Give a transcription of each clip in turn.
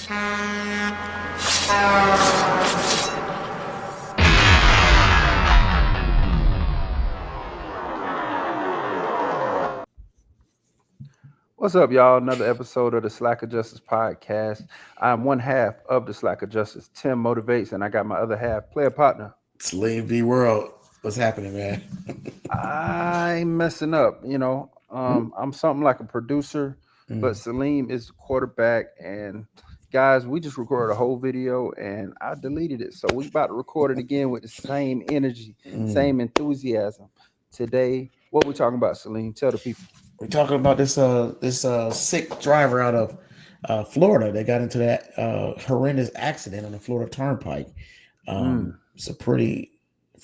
What's up, y'all? Another episode of the Slackadjusters podcast. I'm one half of the Slackadjusters, Tim Motivates, and I got my other half, player partner. Slim V World. What's happening, man? I'm messing up, I'm something like a producer, but Salim is the quarterback. And guys, we just recorded a whole video and I deleted it. So we about to record it again with the same energy, same enthusiasm. Today, what we talking about, Salim? Tell the people. We're talking about this Sikh driver out of Florida. They got into that horrendous accident on the Florida Turnpike. It's a pretty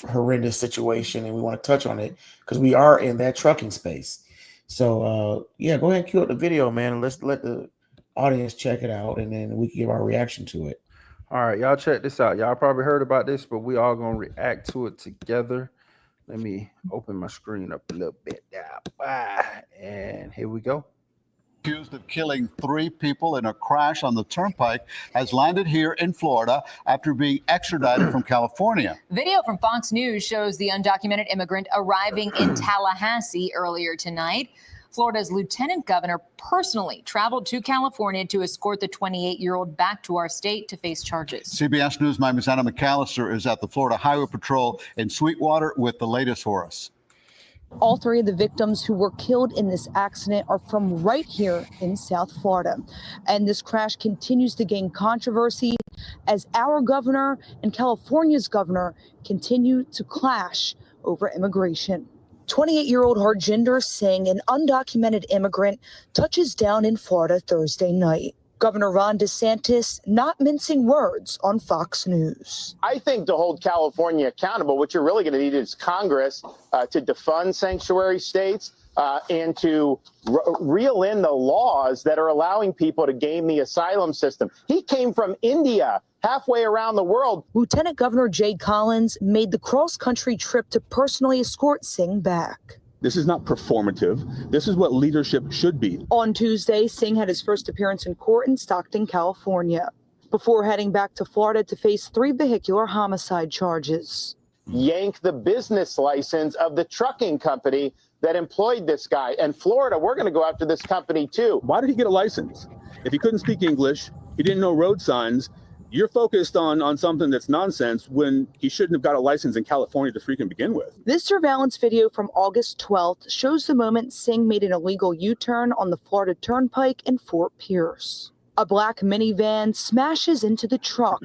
horrendous situation, and we want to touch on it because we are in that trucking space. So yeah, go ahead and cue up the video, man, and let's let the audience check it out, and then we can give our reaction to it. All right, y'all check this out. Y'all probably heard about this, but we all gonna react to it together. Let me open my screen up a little bit. And here we go. Accused of killing 3 people in a crash on the turnpike has landed here in Florida after being extradited from California. Video from Fox News shows the undocumented immigrant arriving in Tallahassee earlier tonight. Florida's lieutenant governor personally traveled to California to escort the 28-year-old back to our state to face charges. CBS News' Miami's Anna McAllister is at the Florida Highway Patrol in Sweetwater with the latest for us. All 3 of the victims who were killed in this accident are from right here in South Florida. And this crash continues to gain controversy as our governor and California's governor continue to clash over immigration. 28-year-old Harjinder Singh, an undocumented immigrant, touches down in Florida Thursday night. Governor Ron DeSantis not mincing words on Fox News. I think to hold California accountable, what you're really going to need is Congress to defund sanctuary states and to reel in the laws that are allowing people to game the asylum system. He came from India, halfway around the world. Lieutenant Governor Jay Collins made the cross-country trip to personally escort Singh back. This is not performative. This is what leadership should be. On Tuesday, Singh had his first appearance in court in Stockton, California, before heading back to Florida to face 3 vehicular homicide charges. Yank the business license of the trucking company that employed this guy. And Florida, we're going to go after this company too. Why did he get a license? If he couldn't speak English, he didn't know road signs, you're focused on something that's nonsense when he shouldn't have got a license in California to freaking begin with. This surveillance video from August 12th shows the moment Singh made an illegal U-turn on the Florida Turnpike in Fort Pierce. A black minivan smashes into the truck,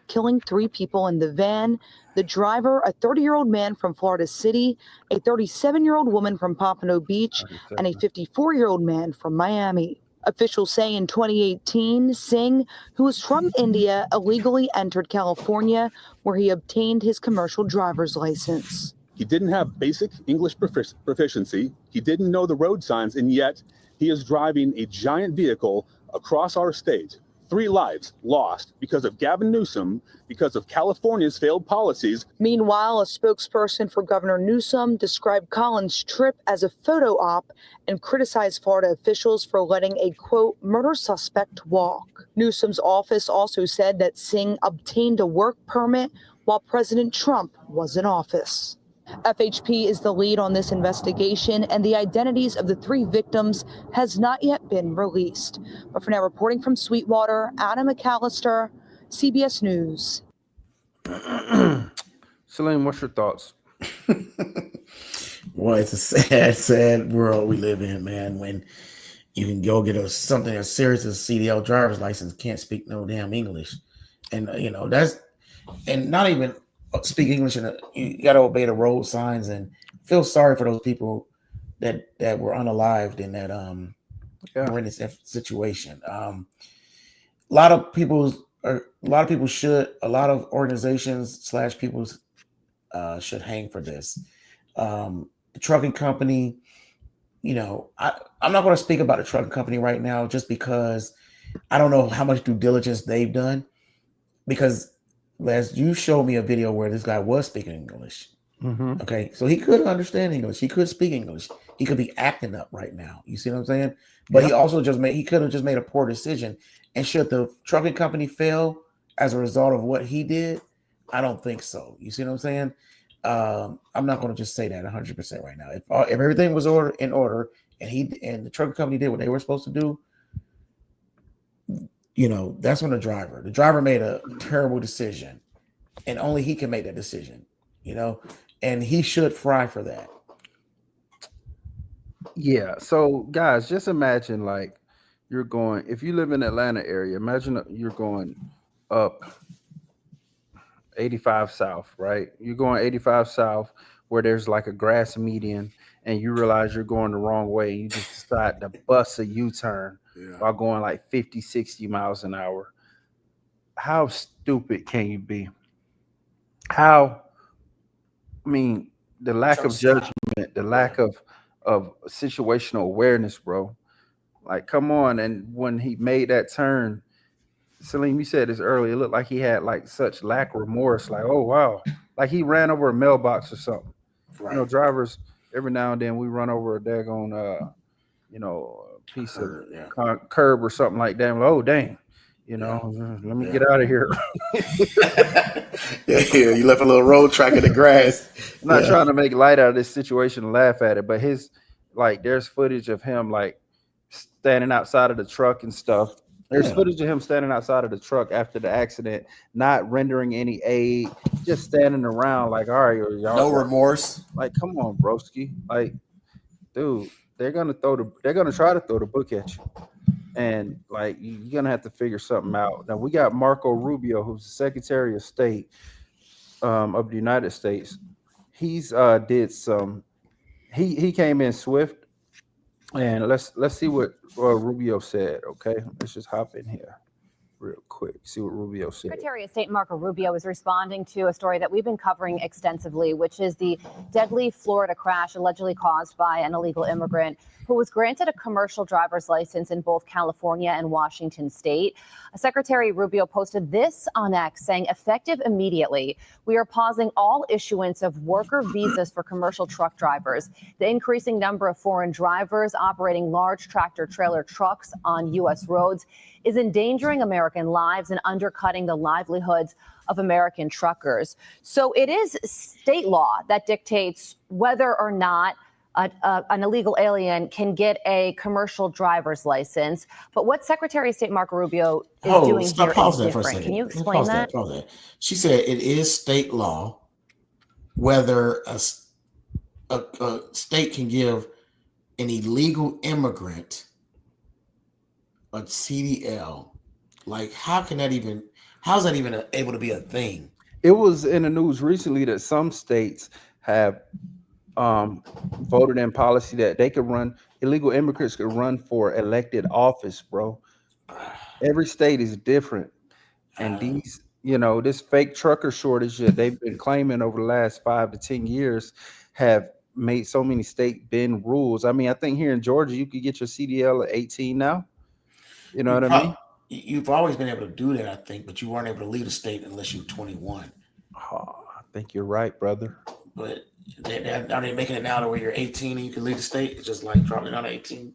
killing 3 people in the van: the driver, a 30-year-old man from Florida City, a 37-year-old woman from Pompano Beach, and a 54-year-old man from Miami. Officials say in 2018, Singh, who was from India, illegally entered California, where he obtained his commercial driver's license. He didn't have basic English proficiency. He didn't know the road signs, and yet he is driving a giant vehicle across our state. 3 lives lost because of Gavin Newsom, because of California's failed policies. Meanwhile, a spokesperson for Governor Newsom described Collins' trip as a photo op and criticized Florida officials for letting a, quote, murder suspect walk. Newsom's office also said that Singh obtained a work permit while President Trump was in office. FHP is the lead on this investigation, and the identities of the 3 victims has not yet been released. But for now, reporting from Sweetwater, Anna McAllister, CBS News. Salim, what's your thoughts? Well, it's a sad, sad world we live in, man, when you can go get something as serious as a CDL driver's license, can't speak no damn English. And, that's, and not even speak English, and you got to obey the road signs, and feel sorry for those people that were unalived in that horrendous situation. A lot of organizations / people should hang for this. The trucking company, I'm not going to speak about the trucking company right now, just because I don't know how much due diligence they've done, because Les, you showed me a video where this guy was speaking English. Okay, so he could understand English. He could speak English. He could be acting up right now. You see what I'm saying? But he also could have just made a poor decision And should the trucking company fail as a result of what he did? I don't think so. You see what I'm saying? I'm not going to just say that 100% right now. If everything was in order and the trucking company did what they were supposed to do, that's on the driver. The driver made a terrible decision, and only he can make that decision, and he should fry for that. Yeah. So guys, just imagine like you're going, if you live in Atlanta area, imagine you're going up 85 South, right? You're going 85 South where there's like a grass median and you realize you're going the wrong way. You just decide to bust a U-turn while going like 50, 60 miles an hour. How stupid can you be? The lack of judgment, the lack of situational awareness, bro. Like, come on. And when he made that turn, Salim, you said this earlier, it looked like he had like such lack of remorse. Like, oh wow. Like he ran over a mailbox or something. Right. Drivers, every now and then we run over a daggone piece of curb or something like that. Oh dang. Let me get out of here. You left a little road track in the grass. I'm not trying to make light out of this situation and laugh at it, but there's footage of him like standing outside of the truck and stuff. There's footage of him standing outside of the truck after the accident, not rendering any aid, just standing around like, all right, y'all. No remorse. Like, come on, broski. Like, dude, they're gonna try to throw the book at you. And like you're gonna have to figure something out. Now we got Marco Rubio, who's the Secretary of State of the United States. He's did some. He came in swift, and let's see what Rubio said. Okay, let's just hop in here real quick. See what Rubio said. Secretary of State Marco Rubio is responding to a story that we've been covering extensively, which is the deadly Florida crash allegedly caused by an illegal immigrant who was granted a commercial driver's license in both California and Washington state. Secretary Rubio posted this on X saying, effective immediately, we are pausing all issuance of worker visas for commercial truck drivers. The increasing number of foreign drivers operating large tractor trailer trucks on U.S. roads is endangering American lives and undercutting the livelihoods of American truckers. So it is state law that dictates whether or not an illegal alien can get a commercial driver's license. But what Secretary of State Marco Rubio is doing here is different. Can you explain that? She said it is state law whether a state can give an illegal immigrant a CDL. Like, how's that even able to be a thing? It was in the news recently that some states have voted in policy that they could run, illegal immigrants could run for elected office, bro. Every state is different. And these, this fake trucker shortage that they've been claiming over the last 5 to 10 years have made so many state bend rules. I mean, I think here in Georgia, you could get your CDL at 18 now. You know what I mean? You've always been able to do that, I think, but you weren't able to leave the state unless you're 21. Oh, I think you're right, brother. But are they making it now to where you're 18 and you can leave the state? It's just like dropping down to 18.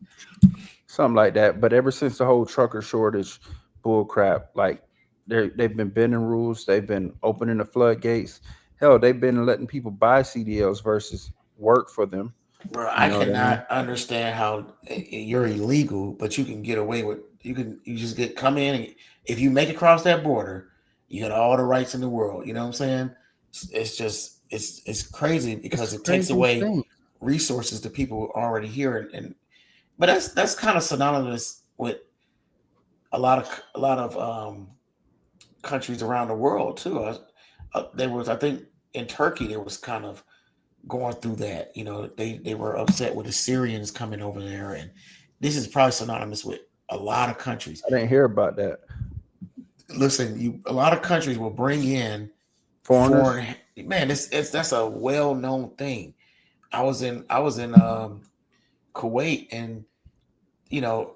Something like that. But ever since the whole trucker shortage bull crap, like they've been bending rules. They've been opening the floodgates. Hell, they've been letting people buy CDLs versus work for them. Bro, I cannot understand how you're illegal, but you can get away with. You just come in, and if you make it across that border, you got all the rights in the world. You know what I'm saying? It's just it's crazy because it takes away resources to people already here, but that's kind of synonymous with a lot of countries around the world too. I think in Turkey there was kind of going through that. They were upset with the Syrians coming over there, and this is probably synonymous with a lot of countries. I didn't hear about that. Listen, a lot of countries will bring in foreigners. Man, that's a well-known thing. I was in Kuwait, and a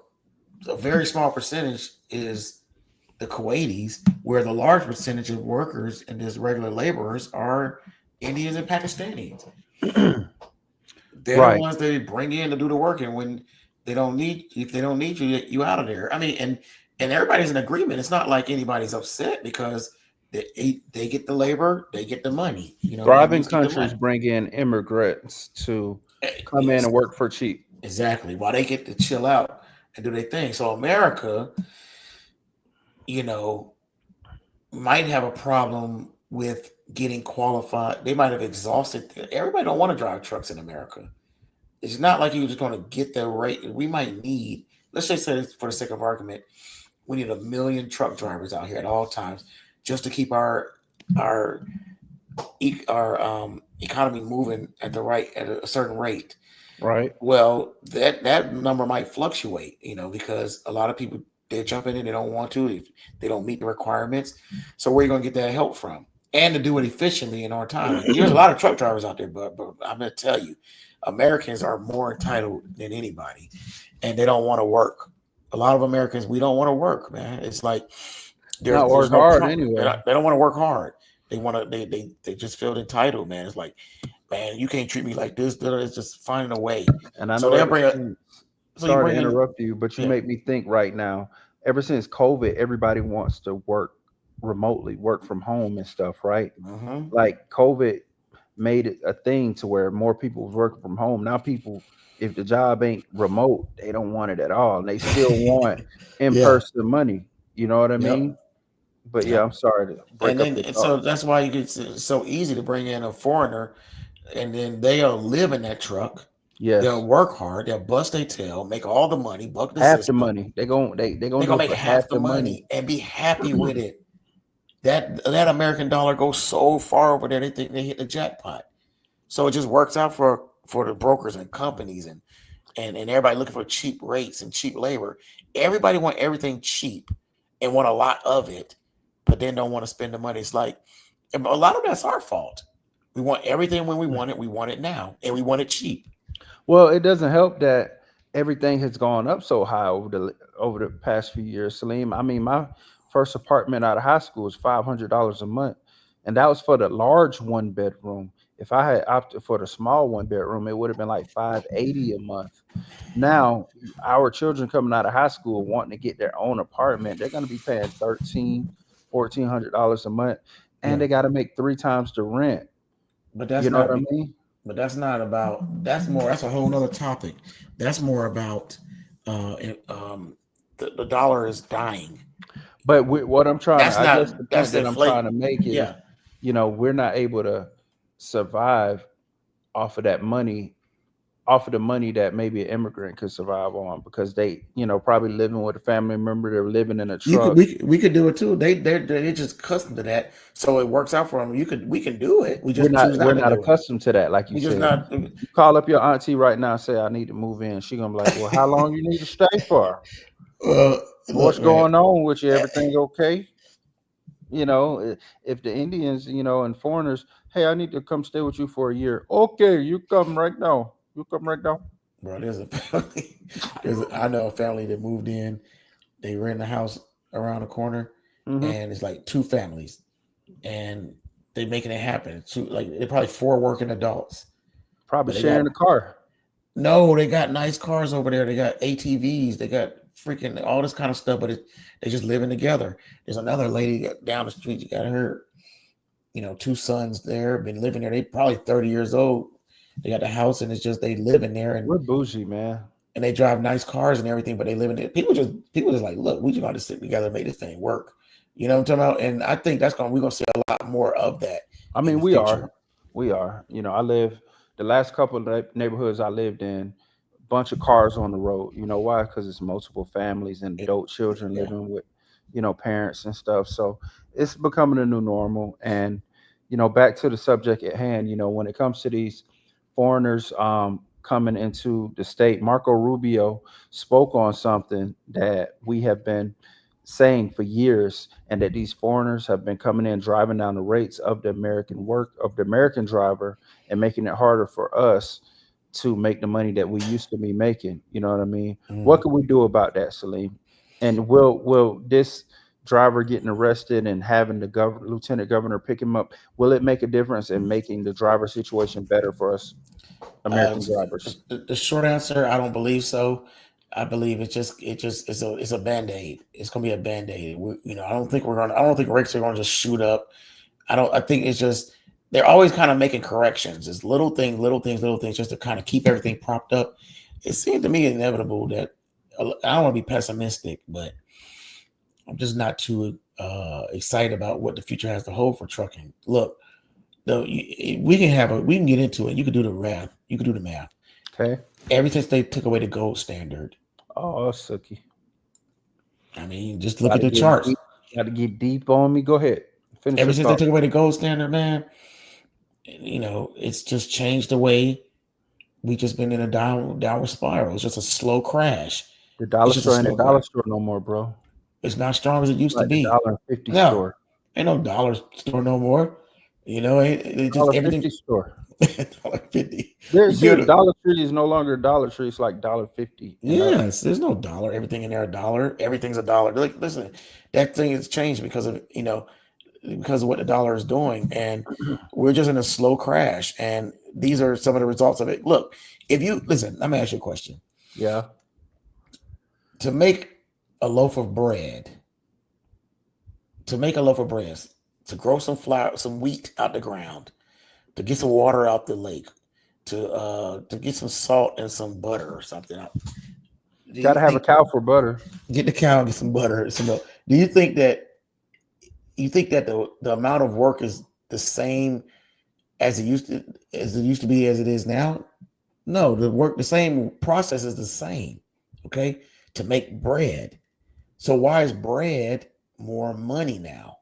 very small percentage is the Kuwaitis, where the large percentage of workers and just regular laborers are Indians and Pakistanis. They're the ones they bring in to do the work, and when if they don't need you, you out of there. I mean, and everybody's in agreement. It's not like anybody's upset because they get the labor, they get the money. You know, Thriving Vietnamese get the countries money. bring in immigrants to come in Yes, and work for cheap. exactly. While they get to chill out and do their thing. So America, you know, might have a problem with getting qualified. They might have exhausted. Everybody don't want to drive trucks in America. It's not like you're just going to get the rate. We might need, let's just say this for the sake of argument, we need 1 million truck drivers out here at all times just to keep our economy moving at a certain rate. Right. Well, that number might fluctuate, because a lot of people, they're jumping in, they don't want to, if they don't meet the requirements. So where are you going to get that help from? And to do it efficiently in our time. There's a lot of truck drivers out there, but I'm going to tell you, Americans are more entitled than anybody, and they don't want to work. A lot of Americans, we don't want to work, man. It's like there's work no hard pro- anyway. They don't want to work hard. They want to. They just feel entitled, man. It's like, man, you can't treat me like this. It's just finding a way. And I So know they'll bring a. sorry to interrupt you, but you Yeah. make me think right now. Ever since COVID, everybody wants to work remotely, work from home and stuff, right? Mhm. Like COVID made it a thing to where more people was working from home. Now people, if the job ain't remote, they don't want it at all. And they still want in-person money. You know what I mean? But yeah, Yep. I'm sorry to break up your And thought. so that's why it's so easy to bring in a foreigner, and then they'll live in that truck. Yes. They'll work hard. They'll bust their tail, make all the money, buck the Half the system. money. They're gonna They're do gonna it make for half the money and be happy with it. That American dollar goes so far over there, they think they hit the jackpot. So it just works out for the brokers and companies and everybody looking for cheap rates and cheap labor. Everybody want everything cheap and want a lot of it, but then don't want to spend the money. It's like a lot of that's our fault. We want everything when we want it now, and we want it cheap. Well, it doesn't help that everything has gone up so high over the past few years, Salim. I mean, my first apartment out of high school was $500 a month, and that was for the large one bedroom. If I had opted for the small one bedroom, it would have been like $580 a month. Now, our children coming out of high school wanting to get their own apartment, they're going to be paying $1,400 a month, and they got to make 3 times the rent. But that's You know not. what I mean? But that's not about. That's a whole nother topic. That's more about. The dollar is dying. But what I'm trying That's to, I not. guess the That's point that I'm trying to inflating. make is, Yeah. we're not able to survive off of that money, off of the money that maybe an immigrant could survive on because they, probably living with a family member, they're living in a You truck. could. We could do it too. They're just accustomed to that, so it works out for them. We can do it. We just choose We're not to not do it. accustomed to that, like you We just said. not. You call up your auntie right now and say, I need to move in. She gonna be like, well, how long you need to stay for? Well, What's look, going man. on with you? Everything okay? If the Indians, and foreigners, hey, I need to come stay with you for a year. Okay, you come right now. You come right now. Bro, there's a family. I know a family that moved in. They rent a house around the corner, Mhm. and it's like 2 families, and they making it happen. They're probably 4 working adults. Probably But they sharing got- a car. No, they got nice cars over there. They got ATVs. They got freaking all this kind of stuff, but they just living together. There's another lady down the street. You got her, 2 sons there, been living there. They probably 30 years old. They got the house, and it's just they live in there, and We're bougie, man. they drive nice cars and everything, but they live in it. People just like, look, we just got to sit together and make this thing work. You know what I'm talking about? And I think we're gonna see a lot more of that. I mean, we are. I live the last couple of neighborhoods I lived in, bunch of cars on the road. You know why? Because it's multiple families and adult children Yeah. living with, parents and stuff. So it's becoming a new normal. And, back to the subject at hand, when it comes to these foreigners coming into the state, Marco Rubio spoke on something that we have been saying for years, and that these foreigners have been coming in driving down the rates of the American driver and making it harder for us to make the money that we used to be making. You know what I mean? What can we do about that, Salim? And will this driver getting arrested and having the lieutenant governor pick him up, will it make a difference in making the driver situation better for us American drivers? The short answer, I don't believe so. I believe it's a Band-Aid. It's gonna be a Band-Aid. I don't think rates are gonna just shoot up. I think it's just they're always kind of making corrections. It's little things just to kind of keep everything propped up. It seemed to me inevitable that I don't want to be pessimistic, but I'm just not too excited about what the future has to hold for trucking. Look, we can get into it. You can do the math. Okay. Ever since they took away the gold standard, Oh, Suki. I mean, just look at the charts. Got to get deep on me. Go ahead. Finish Ever your since thought. they took away the gold standard, man, it's just changed the way we just been in a downward spiral. It's just a slow crash. The dollar store ain't a dollar store no more, bro. It's not strong as it used to be. $1.50 store. Ain't no dollar store no more. It just everything. $1.50 store. $1.50. There's Dollar Tree is no longer a Dollar Tree. It's like $1.50. Yes, there's no dollar. Everything in there a dollar. Everything's a dollar. Like, listen, that thing has changed because of what the dollar is doing, and we're just in a slow crash. And these are some of the results of it. Look, if you listen, let me ask you a question. Yeah. To make a loaf of bread, to grow some flour, some wheat out the ground, to get some water out the lake, to get some salt and some butter or something. You gotta have a cow for butter. Get the cow and get some butter, some milk. Do you think that the amount of work is the same as it used to be as it is now? No, the same process is the same. Okay, to make bread. So why is bread more money now?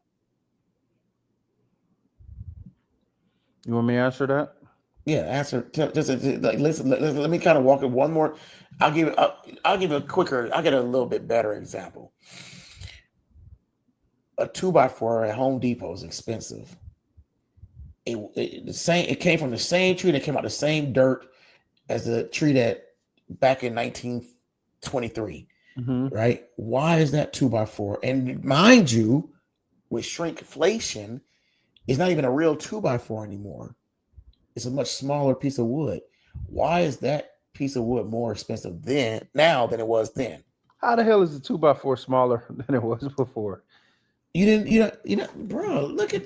You want me to answer that? Yeah, answer. Just like listen. Let me kind of walk it one more. I'll give a quicker. I'll get a little bit better example. A 2x4 at Home Depot is expensive. It came from the same tree that came out the same dirt as the tree that back in 1923. Right? Why is that 2x4? And mind you, with shrinkflation, it's not even a real 2x4 anymore. It's a much smaller piece of wood. Why is that piece of wood more expensive now than it was then? How the hell is a 2x4 smaller than it was before? You bro, look at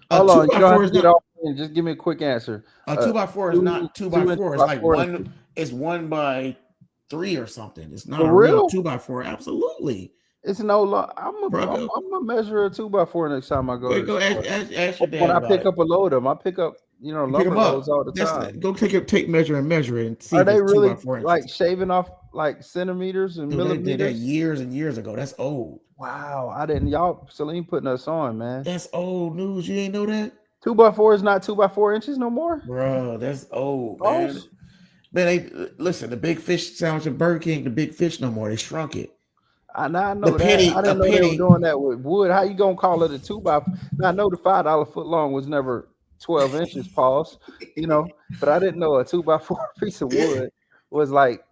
hold on. You don't have to get off. Just give me a quick answer. A 2x4 is not 2x4. It's like one. It's 1x3 or something. It's not a real 2x4. Absolutely. It's no long. I'm gonna measure a 2x4 next time I go. Ask your dad when I pick up a load of them, I pick up lumber loads all the time. Go take measure and see. Are they really like shaving off like centimeters and millimeters? They did that years and years ago. That's old. Wow, I didn't. Y'all, Celine putting us on, man. That's old news. You ain't know that? 2x4 is not 2x4 inches no more, bro. That's old, man. Man, listen. The big fish sandwich at Burger King, the big fish no more. They shrunk it. I know that. I didn't know they were doing that with wood. How you gonna call it a 2x4? Now I know the $5 foot long was never 12 inches, pause. But I didn't know a 2x4 piece of wood was like.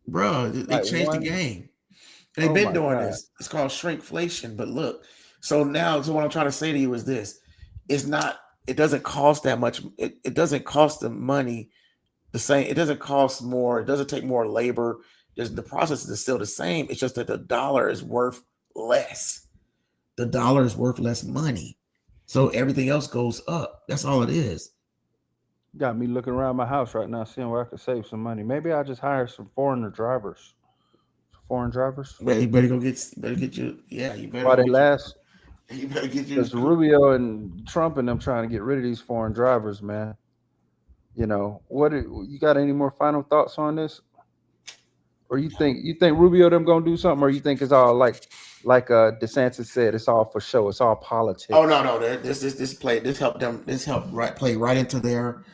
Bro, they changed the game. They've been doing this. It's called shrinkflation. But look, so what I'm trying to say to you is this: it doesn't cost that much. It doesn't cost the money the same. It doesn't cost more. It doesn't take more labor. The process is still the same. It's just that the dollar is worth less. The dollar is worth less money. So everything else goes up. That's all it is. Got me looking around my house right now, seeing where I could save some money. Maybe I'll just hire some foreign drivers. Well, you better get you. Yeah, you better. While they last. You better get you. Because Rubio and Trump and them trying to get rid of these foreign drivers, man. What? You got any more final thoughts on this? Or you think Rubio them gonna do something, or you think it's all like DeSantis said, it's all for show, it's all politics? Oh no, this helped them. This helped play right into their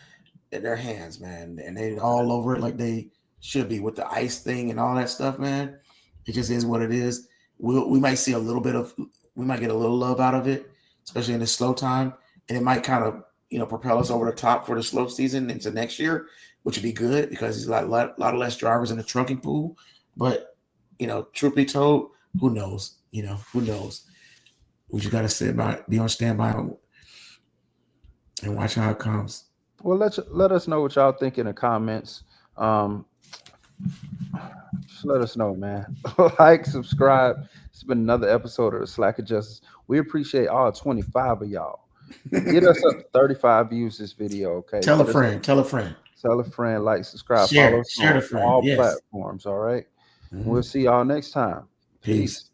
hands, man, and they all over it like they should be with the ICE thing and all that stuff, man. It just is what it is. We might see we might get a little love out of it, especially in this slow time, and it might kind of propel us over the top for the slow season into next year, which would be good because there's a lot of less drivers in the trucking pool. But truth be told, who knows? Who knows? We just gotta be on standby, and watch how it comes. Well, let us know what y'all think in the comments. Just let us know, man. Like, subscribe. It's been another episode of the Slack Adjusters. We appreciate all 25 of y'all. Get us up to 35 views this video, okay? Tell a Get us friend. up- Tell a friend. Tell a friend, like, subscribe, Share. follow us Share on the friend. all Yes. platforms, all right? Mhm. We'll see y'all next time. Peace.